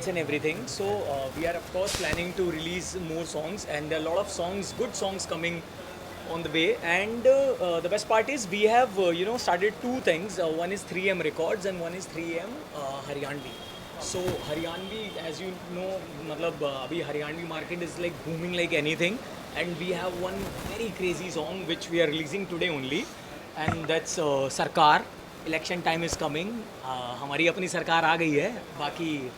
months and everything. So we are of course planning to release more songs, and there are a lot of songs, good songs coming on the way. And the best part is we have started two things. One is 3M Records and one is 3M Haryanvi. So Haryanvi, as you know, मतलब अभी Haryanvi market is like booming like anything, and we have one very crazy song which we are releasing today only, and that's Sarkar. Election time is coming. हमारी अपनी सरकार आ गई है, बाकी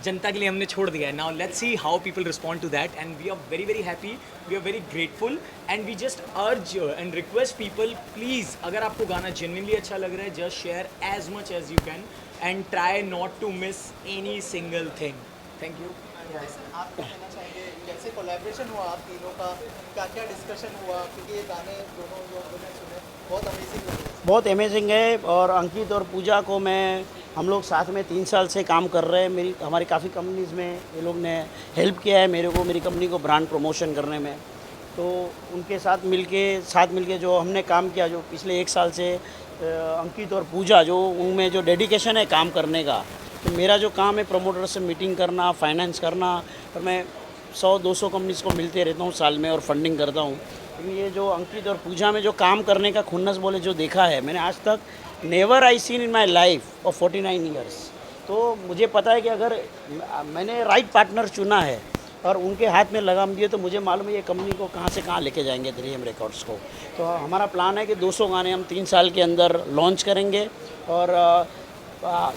जनता के लिए हमने छोड़ दिया है. Now let's see how people respond to that, and we are very very happy, we are very grateful, and we just urge and request people, please अगर आपको गाना जेन्युइनली अच्छा लग रहा है, just share as much as you can and try not to miss any single thing. Thank you. आप क्या कहना चाहेंगे, कैसे कोलैबोरेशन हुआ आप तीनों का, क्या क्या डिस्कशन हुआ, क्योंकि ये गाने दोनों जो हमने सुने बहुत अमेजिंग लगे. बहुत अमेजिंग है. और अंकित और पूजा को हम लोग साथ में 3 साल से काम कर रहे हैं. हमारी काफ़ी कंपनीज़ में ये लोग ने हेल्प किया है मेरे को, मेरी कंपनी को ब्रांड प्रमोशन करने में. तो उनके साथ मिलके जो हमने काम किया, जो पिछले 1 साल से अंकित और पूजा जो उनमें जो डेडिकेशन है काम करने का. तो मेरा जो काम है प्रमोटर से मीटिंग करना, फाइनेंस करना, और मैं 100-200 कंपनीज़ को मिलते रहता हूँ साल में और फंडिंग करता हूँ. लेकिन ये जो अंकित और पूजा में जो काम करने का खुन्नस बोले जो देखा है मैंने आज तक, never I seen in my life of 49 years. तो मुझे पता है कि अगर मैंने राइट पार्टनर चुना है और उनके हाथ में लगाम दिए, तो मुझे मालूम है ये कंपनी को कहाँ से कहाँ लेके जाएंगे 3M रिकॉर्ड्स को. तो हमारा प्लान है कि 200 गाने हम 3 साल के अंदर लॉन्च करेंगे, और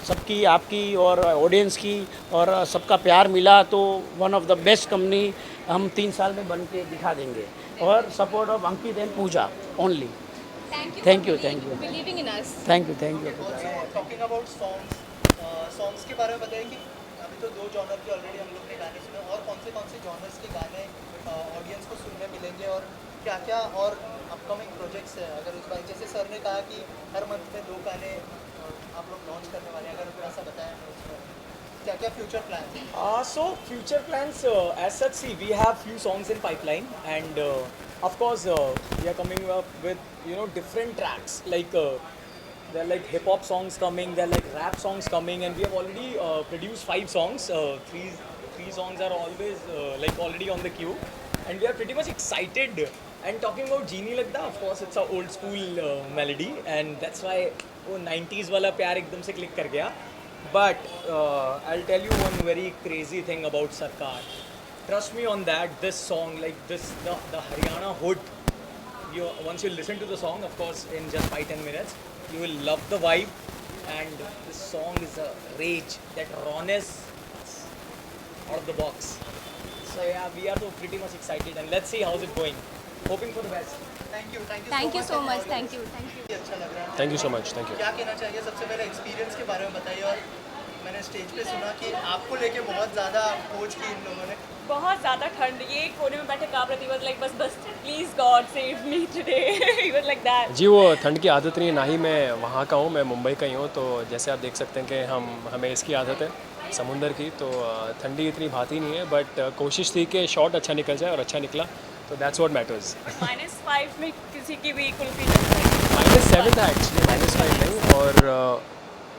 सबकी, आपकी और ऑडियंस की और सबका प्यार मिला तो one of the best company हम 3 साल में बन के दिखा देंगे. और support of Ankit and Pooja only. Thank you believing in us. Thank you. Talking about songs के बारे में बताइए कि अभी तो 2 जॉनर के ऑलरेडी हम लोग ने गाने सुने, और कौन से जॉनर्स के गाने ऑडियंस को सुनने मिलेंगे, और क्या क्या और अपकमिंग प्रोजेक्ट्स है. अगर उस बार जैसे सर ने कहा कि हर मंथ में 2 गाने आप लोग लॉन्च करने वाले हैं, अगर थोड़ा सा बताएं क्या क्या फ्यूचर प्लान है. So future plans, as such, see, we have few songs in pipeline, and of course we are coming up with different tracks, like there are like hip hop songs coming, there are like rap songs coming, and we have already produced 5 songs. Three songs are always like already on the queue, and we are pretty much excited. And talking about Genie Lagda, of course it's a old school melody, and that's why वो 90s वाला प्यार एकदम से click कर गया. But I'll tell you one very crazy thing about Sarkar. Trust me on that. This song, like this, the Haryana hood. Once you listen to the song, of course, in just 5-10 minutes, you will love the vibe. And this song is a rage. That rawness, out of the box. So yeah, we are so pretty much excited, and let's see how's it going. Hoping for the best. Thank you so much. Thank you. अच्छा लग रहा है. Thank you so much. Thank you. क्या कहना चाहिए, सबसे पहले experience के बारे में बताइए. और मैंने स्टेज पे सुना कि आपको लेके बहुत ज़्यादा खोज की इन लोगों ने. बहुत ज़्यादा ठंड, ये कोने में बैठे काँप रही थी, लाइक बस please God save me today. He was like that. जी, वो ठंड की आदत नहीं है, ना ही मैं वहाँ का हूँ, मैं मुंबई का ही हूँ. तो जैसे आप देख सकते हैं कि हमें इसकी आदत है समुंदर की, तो ठंडी इतनी भाती नहीं है. बट कोशिश थी कि शॉट अच्छा निकल जाए, और अच्छा निकला, तो दैट्स व्हाट मैटर्स. -5 में किसी की भी कुल्फी नहीं खाई. -7 था एक्चुअली, -5 नहीं. और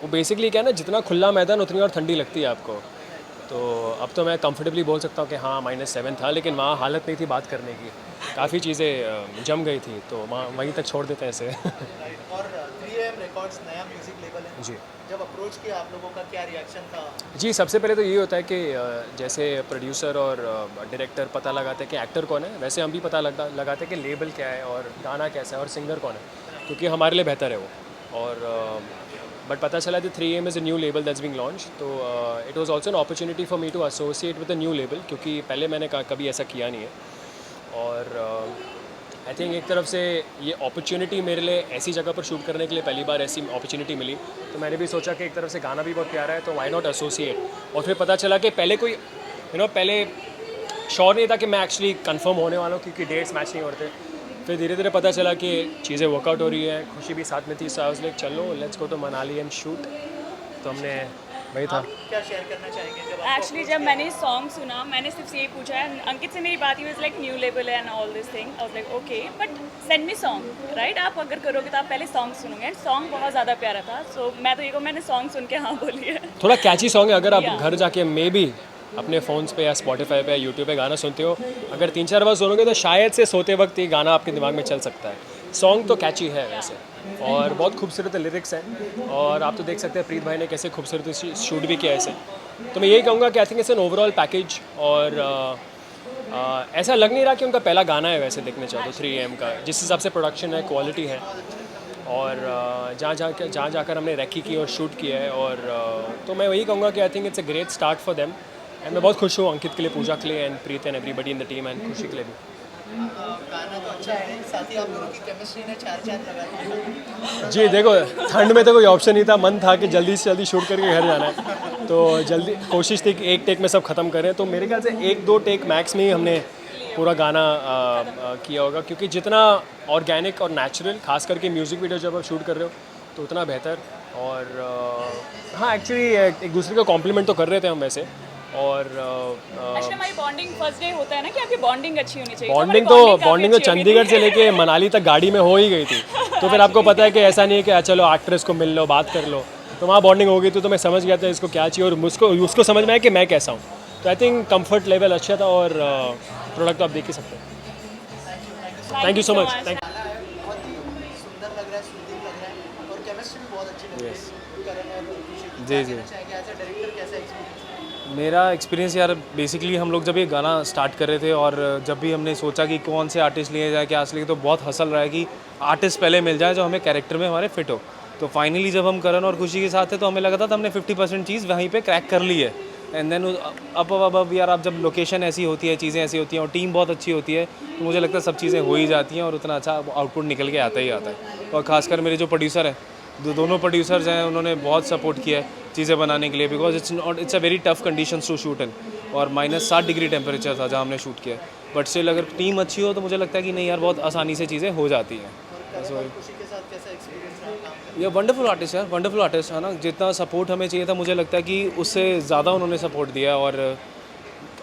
वो बेसिकली क्या है ना, जितना खुला मैदान उतनी और ठंडी लगती है आपको. तो अब तो मैं कंफर्टेबली बोल सकता हूँ कि हाँ -7 था, लेकिन वहाँ हालत नहीं थी बात करने की. काफ़ी चीज़ें जम गई थी, तो वहीं तक छोड़ देते हैं इसे. और 3M रिकॉर्ड्स नया म्यूजिक लेबल है जी. जब अप्रोच किया आप लोगों का क्या रिएक्शन था? जी, सबसे पहले तो ये होता है कि जैसे प्रोड्यूसर और डायरेक्टर पता लगाते हैं कि एक्टर कौन है, वैसे हम भी पता लगाते हैं कि लेबल क्या है और गाना कैसा है और सिंगर कौन है, क्योंकि हमारे लिए बेहतर है वो. और बट पता चला कि 3M is a new label that's being launch. तो it was also an opportunity for me to associate with a new label, क्योंकि पहले मैंने कभी ऐसा किया नहीं है. और आई थिंक एक तरफ से ये अपॉर्चुनिटी मेरे लिए ऐसी जगह पर शूट करने के लिए पहली बार ऐसी अपॉर्चुनिटी मिली, तो मैंने भी सोचा कि एक तरफ से गाना भी बहुत प्यारा है, तो व्हाई नॉट एसोसिएट. और फिर पता चला कि पहले कोई पहले श्योर नहीं था कि मैं एक्चुअली कंफर्म होने वाला हूँ, क्योंकि डेट्स मैच नहीं होते. फिर धीरे धीरे पता चला कि चीज़ें वर्कआउट हो रही है, खुशी भी साथ में थी. सो आई वाज लाइक चलो let's go to Manali and shoot. तो हमने वही था। क्या शेयर करना चाहेंगे जब आपको एक्चुअली जब मैंने सॉन्ग सुना मैंने सिर्फ यही पूछा है, अंकित से मेरी बात हुई like new level and all this thing, I was like okay but send me song right, आप अगर करोगे तो आप पहले सॉन्ग सुनोगे एंड सॉन्ग बहुत ज़्यादा प्यारा था। सो मैं तो ये कहूँ मैंने सॉन्ग सुन के हाँ बोली है। थोड़ा कैची सॉन्ग है, अगर आप Yeah. घर जाके मे बी अपने फ़ोन्स पे या स्पॉटिफाई पे या यूट्यूब पे गाना सुनते हो, अगर 3-4 बार सुनोगे तो शायद से सोते वक्त ये गाना आपके दिमाग में चल सकता है। सॉन्ग तो कैची है वैसे, और बहुत खूबसूरत लिरिक्स हैं, और आप तो देख सकते हैं प्रीत भाई ने कैसे खूबसूरत शूट भी किया है इसे। तो मैं यही कहूँगा कि I think it's an overall package, और ऐसा लग नहीं रहा कि उनका पहला गाना है वैसे देखने चाहो तो 3 AM का, जिस हिसाब से प्रोडक्शन है, क्वालिटी है, और जहाँ जाकर हमने रैकी की और शूट किया है, और तो मैं वही कहूँगा कि I think it's a great start for them, and मैं बहुत खुश हूँ अंकित के लिए, पूजा के लिए, and Preet and everybody in the team, and खुशी के लिए भी। गाना तो अच्छा है, साथ ही आप दोनों की केमिस्ट्री ने 4 चांद लगा दिए। जी देखो, ठंड में तो कोई ऑप्शन नहीं था, मन था कि जल्दी से जल्दी शूट करके घर जाना है, तो जल्दी कोशिश थी कि एक टेक में सब ख़त्म करें, तो मेरे ख्याल से 1-2 टेक मैक्स में ही हमने पूरा गाना किया होगा, क्योंकि जितना ऑर्गेनिक और नेचुरल, खास करके म्यूज़िक वीडियो जब आप शूट कर रहे हो तो उतना बेहतर। और हाँ, एक्चुअली एक दूसरे का कॉम्प्लीमेंट तो कर रहे थे हम वैसे, और एक्चुअली हमारी बॉन्डिंग फर्स्ट डे होता है ना कि आपकी बॉन्डिंग अच्छी होनी चाहिए। बॉन्डिंग हमारी तो काफ़ी अच्छी हो गई चंडीगढ़ थी। से लेके मनाली तक गाड़ी में हो ही गई थी, तो फिर आपको पता है कि ऐसा नहीं है कि चलो एक्ट्रेस को मिल लो, बात कर लो, तो वहाँ बॉन्डिंग हो गई थी, तो मैं समझ गया था इसको क्या चाहिए, और उसको समझ में आया कि मैं कैसा हूँ, तो आई थिंक कंफर्ट लेवल अच्छा था, और प्रोडक्ट तो आप देख ही सकते हैं। Thank you so much. बहुत ही सुंदर लग रहा है, सूदिंग लग रहा है, और केमिस्ट्री भी बहुत अच्छी लग रही है करण और खुशी की। जी, जी। क्या कहना चाहेंगे एज अ डायरेक्टर, कैसा एक्सपीरियंस? मेरा एक्सपीरियंस यार बेसिकली हम लोग जब ये गाना स्टार्ट कर रहे थे, और जब भी हमने सोचा कि कौन से आर्टिस्ट लिए जाए, क्या लिए, तो बहुत हसल रहा है कि आर्टिस्ट पहले मिल जाए जो हमें कैरेक्टर में हमारे फिट हो। तो फाइनली जब हम करण और खुशी के साथ थे तो हमें लगा था हमने 50% चीज़ वहीं पे क्रैक कर ली है, एंड देन अब यार आप जब लोकेशन ऐसी होती है, चीज़ें ऐसी होती हैं, और टीम बहुत अच्छी होती है, तो मुझे लगता है सब चीज़ें हो ही जाती हैं, और उतना अच्छा आउटपुट निकल के आता ही आता है। और ख़ासकर मेरे जो प्रोड्यूसर हैं, दोनों प्रोड्यूसर्स हैं, उन्होंने बहुत सपोर्ट किया है चीज़ें बनाने के लिए, because it's a very tough conditions to shoot in, और -7 डिग्री टेम्परेचर था जहाँ हमने शूट किया, बट स्टिल अगर टीम अच्छी हो तो मुझे लगता है कि नहीं यार बहुत आसानी से चीज़ें हो जाती हैं। खुशी के साथ कैसा एक्सपीरियंस रहा काम करने? ये वंडरफुल आर्टिस्ट यार, वंडरफुल आर्टिस्ट है ना, जितना सपोर्ट हमें चाहिए था मुझे लगता है कि उससे ज़्यादा उन्होंने सपोर्ट दिया, और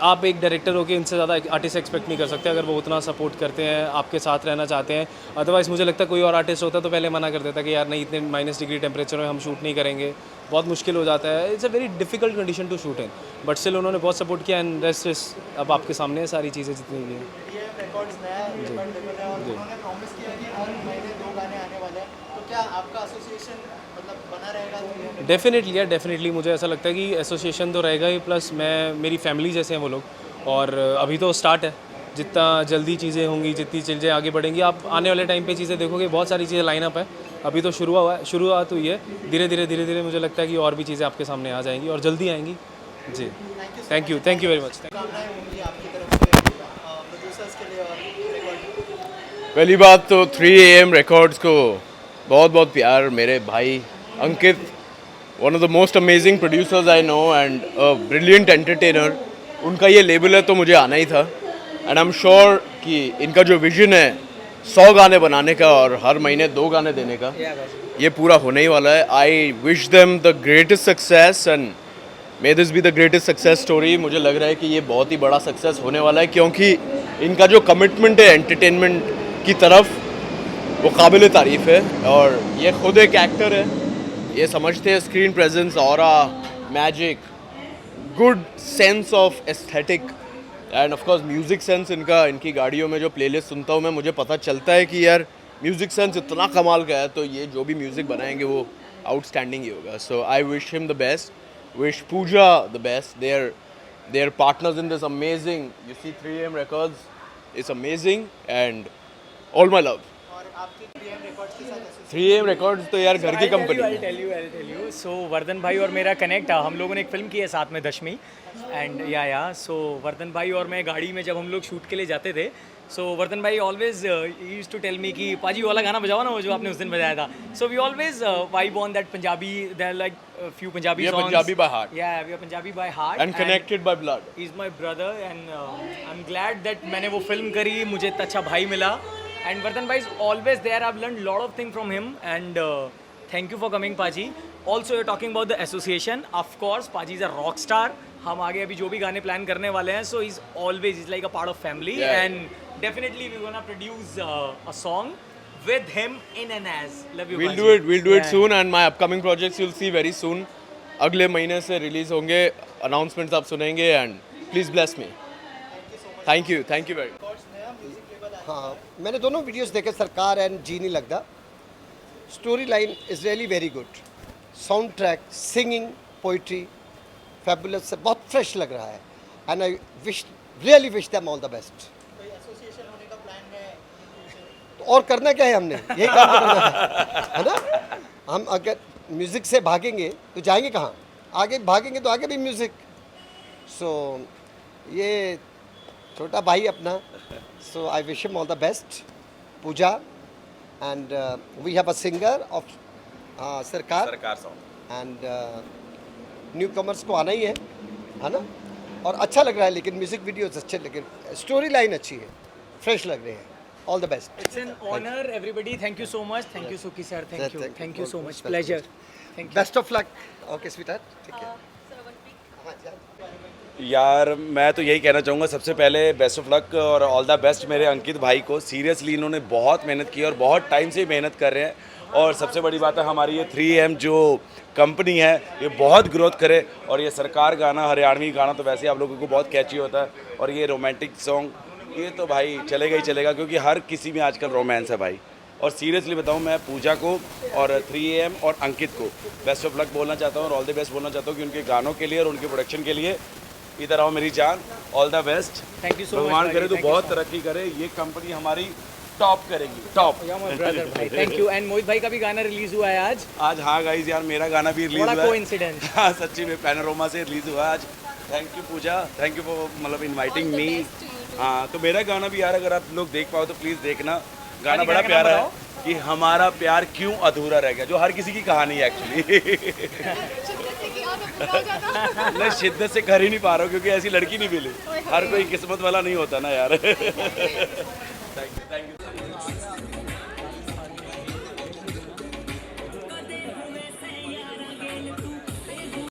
आप एक डायरेक्टर हो के इनसे ज़्यादा आर्टिस्ट एक्सपेक्ट नहीं कर सकते अगर वो उतना सपोर्ट करते हैं, आपके साथ रहना चाहते हैं। अदरवाइज़ मुझे लगता है कोई और आर्टिस्ट होता तो पहले मना कर देता कि यार नहीं, इतने -, डिग्री टेम्परेचर में हम शूट नहीं करेंगे, बहुत मुश्किल हो जाता है, it's a very difficult condition to shoot in, but still उन्होंने बहुत सपोर्ट किया, एंड रेस्ट इज अब आपके सामने है सारी चीज़ें जितनी भी हैं। ये रिकॉर्ड्स नया रिकॉर्ड लेवल है, और उन्होंने प्रॉमिस किया कि हर महीने 2 गाने आने वाले हैं, तो क्या आपका एसोसिएशन मतलब बना रहेगा? तो डेफिनेटली यार, डेफिनेटली मुझे ऐसा लगता है कि एसोसिएशन तो रहेगा ही, प्लस मेरी फैमिली जैसे हैं वो लोग, और अभी तो स्टार्ट है, जितना जल्दी चीज़ें होंगी, जितनी चीज़ें आगे बढ़ेंगी, आप आने वाले टाइम पे चीज़ें देखोगे, बहुत सारी चीज़ें लाइनअप है, अभी तो शुरुआत हुई है, धीरे धीरे मुझे लगता है कि और भी चीज़ें आपके सामने आ जाएंगी, और जल्दी आएंगी जी। Thank you very much. शुभकामनाएं होंगी आपकी तरफ से प्रोड्यूसर्स के लिए और रिकॉर्ड। पहली बात तो 3 AM रिकॉर्ड्स को बहुत बहुत प्यार। मेरे भाई Ankit, one of the most amazing producers I know and a brilliant entertainer, उनका ये लेबल है तो मुझे आना ही था, एंड आई एम श्योर कि इनका जो विजन है 100 गाने बनाने का और हर महीने 2 गाने देने का, ये पूरा होने ही वाला है। I wish them the greatest success, and may this be the greatest success story. मुझे लग रहा है कि ये बहुत ही बड़ा सक्सेस होने वाला है, क्योंकि इनका जो कमिटमेंट है एंटरटेनमेंट की तरफ वो काबिल तारीफ़ है, और ये खुद एक एक्टर है, ये समझते हैं screen presence, aura, magic, good sense of aesthetic, end of course music sense. इनकी गाड़ियों में जो प्लेलिस्ट सुनता हूँ मैं, मुझे पता चलता है कि यार म्यूज़िक सेंस इतना कमाल का है, तो ये जो भी म्यूज़िक बनाएंगे वो आउटस्टैंडिंग ही होगा। So I wish him the best, wish Pooja the best. They are partners in this amazing. You see 3 AM Records, it's amazing, and all my love. और आपके 3 AM रिकॉर्ड्स के साथ 3 AM Records तो यार घर की कंपनी I'll है। tell you. So Vardhan भाई और मेरा कनेक्ट, हम लोगों ने एक फिल्म की है साथ में, दशमी, एंड या सो वर्धन भाई और मैं गाड़ी में जब हम लोग शूट के लिए जाते थे, सो वर्धन भाई always used to tell me कि पाजी वाला गाना बजाओ ना, वो जो आपने उस दिन बजाया था। So we always vibe on that Punjabi, there like few Punjabi We are songs. Punjabi by heart. Yeah, we are Punjabi by heart. And connected by blood. He's my brother, and I'm glad that मैंने वो film करी, मुझे इतना अच्छा भाई मिला, and Vardhan bhai is always there. I've learned lot of things from him, and thank you for coming, Paji. Also you're talking about the association. Of course, Paji is a rock star. हम आगे अभी जो भी गाने plan करने वाले हैं, so he's always he's like a part of family, Yeah. and definitely we're gonna produce a song with him in and as. Love you, We'll Paji. do it. We'll do it Yeah. soon, and my upcoming projects you'll see very soon. अगले महीने से release होंगे, announcements आप सुनेंगे, and please bless me. Thank you very much. हाँ, मैंने दोनों videos देखे, सरकार एंड जी नहीं लगता. Story line is really very good. Sound track, singing, poetry, fabulous, बहुत फ्रेश लग रहा है. And I really wish them all the best. कोई एसोसिएशन होने का प्लान है? तो और करना क्या है हमने, यही काम तो करना है ना. हम अगर म्यूज़िक से भागेंगे तो जाएंगे कहाँ? आगे भागेंगे तो आगे भी म्यूज़िक. सो ये छोटा भाई अपना, so I wish him all the best. Pooja, and we have a singer of Sarkar song. And newcomers को आना ही है ना. और अच्छा लग रहा है, लेकिन म्यूज़िक वीडियोस अच्छे, लेकिन स्टोरी लाइन अच्छी है, फ्रेश लग रहे हैं. All the best. It's an honor, everybody. Thank you so much. Thank you, Suki sir. Thank you. Thank you so much. Most Pleasure. Thank you. Best of luck. Okay sweetheart, ठीक है. यार मैं तो यही कहना चाहूँगा, सबसे पहले बेस्ट ऑफ लक और ऑल द बेस्ट मेरे अंकित भाई को. सीरियसली इन्होंने बहुत मेहनत की और बहुत टाइम से मेहनत कर रहे हैं. और सबसे बड़ी बात है, हमारी ये 3M जो कंपनी है ये बहुत ग्रोथ करे. और ये सरकार गाना, हरियाणवी गाना तो वैसे आप लोगों को बहुत कैची होता है, और ये रोमांटिक सॉन्ग ये तो भाई चलेगा ही चलेगा, क्योंकि हर किसी में आजकल रोमांस है भाई. और सीरियसली बताऊँ, मैं पूजा को और 3AM और अंकित को बेस्ट ऑफ लक बोलना चाहता हूँ और ऑल द बेस्ट बोलना चाहता हूँ, कि उनके गानों के लिए और उनके प्रोडक्शन के लिए. इधर आओ मेरी जान, all the best. Thank you so much, भगवान भाई. करे तो Thank you बहुत so much. तरक्की करे, ये कंपनी हमारी टॉप करेगी, टॉप. Yeah, my brother, भाई. Thank you. And मोहित भाई का भी गाना रिलीज हुआ है आज. आज हाँ गाइस यार, मेरा गाना भी रिलीज बड़ा हुआ है. coincidence. हाँ सच्ची में पैनोरमा से रिलीज हुआ है आज. Thank you Pooja, thank you for मतलब इनवाइटिंग मी. हाँ तो मेरा गाना भी यार, अगर आप लोग देख पाओ तो प्लीज़ देखना. गाना बड़ा प्यारा है कि हमारा प्यार क्यों अधूरा रह गया, जो हर किसी की कहानी है एक्चुअली. मैं शिद्दत से कर ही नहीं पा रहा हूँ, क्योंकि ऐसी लड़की नहीं मिली. हर कोई किस्मत वाला नहीं होता ना यार. Thank you.